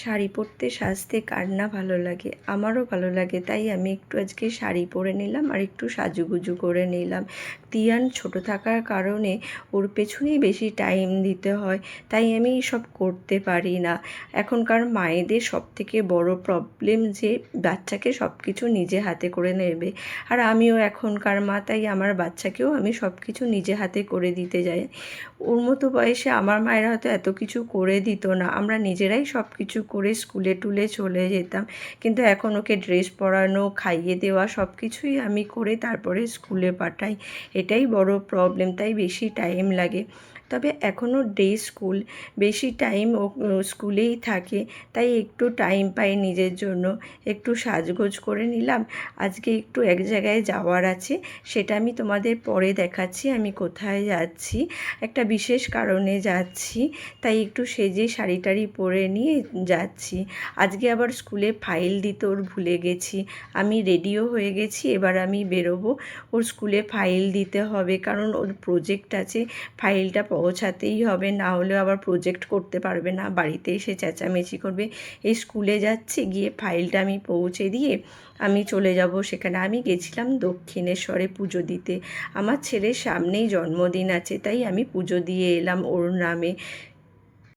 শাড়ি পরতে সাজতে কার না ভালো লাগে, আমারও ভালো লাগে। তাই আমি একটু আজকে শাড়ি পরে নিলাম আর একটু সাজুগুজু করে নিলাম। তিয়ান ছোট থাকার কারণে ওর পেছনেই বেশি টাইম দিতে হয়, তাই আমি সব করতে পারি না। এখনকার মায়েদের সবথেকে বড় প্রবলেম যে বাচ্চাকে সব কিছু নিজে হাতে করে নেবে। আর আমিও এখনকার মা, তাই আমার বাচ্চাকেও আমি সব কিছু নিজে হাতে করে দিতে যাই। ওর মতো বয়সে আমার মায়েরা হয়তো এত কিছু করে দিত না, আমরা নিজেরাই সব কিছু করে স্কুলে টুলে চলে যেতাম। কিন্তু এখন ওকে ড্রেস পরানো, খাইয়ে দেওয়া সব কিছুই আমি করে তারপরে স্কুলে পাঠাই। এটাই বড় প্রবলেম, তাই বেশি টাইম লাগে। তবে এখনও ডে স্কুল, বেশি টাইম ও স্কুলেই থাকে, তাই একটু টাইম পাই নিজের জন্য। একটু সাজগোজ করে নিলাম। আজকে একটু এক জায়গায় যাওয়ার আছে, সেটা আমি তোমাদের পরে দেখাচ্ছি আমি কোথায় যাচ্ছি। একটা বিশেষ কারণে যাচ্ছি, তাই একটু সেজে শাড়ি টাড়ি পরে নিয়ে যাচ্ছি। আজকে আবার স্কুলে ফাইল দিতে ওর ভুলে গেছি। আমি রেডিও হয়ে গেছি, এবার আমি বেরোবো। ওর স্কুলে ফাইল দিতে হবে, কারণ ওর প্রজেক্ট আছে। ফাইলটা পৌঁছাতেই হবে, না হলে আবার প্রজেক্ট করতে পারবে না, বাড়িতে এসে চেঁচামেচি করবে। এই স্কুলে যাচ্ছি, গিয়ে ফাইলটা আমি পৌঁছে দিয়ে আমি চলে যাব সেখানে। আমি গেছিলাম দক্ষিণেশ্বরে পুজো দিতে। আমার ছেলের সামনেই জন্মদিন আছে, তাই আমি পুজো দিয়ে এলাম ওর নামে।